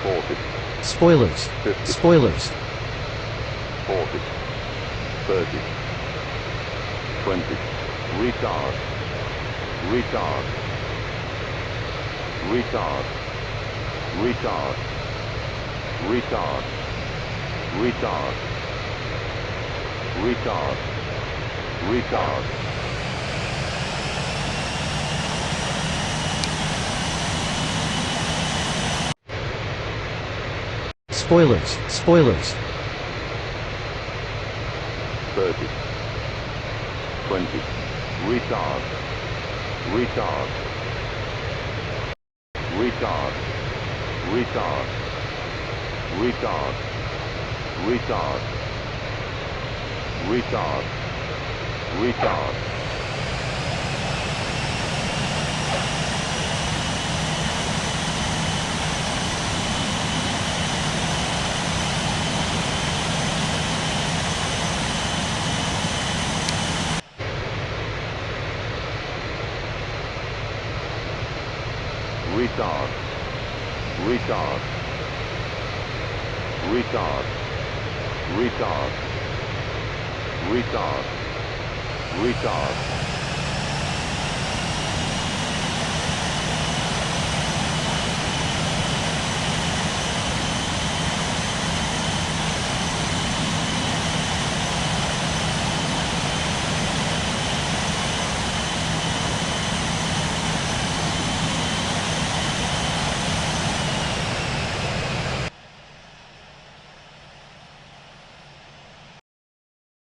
40, Spoilers. 50, Spoilers. 40, 30, 20, retard, retard, retard, retard, retard, retard, retard, retard. Spoilers. Spoilers. 30, 20, retard, retard, retard, retard, retard, retard, retard, retard. Retard, retard, retard, retard, retard, retard.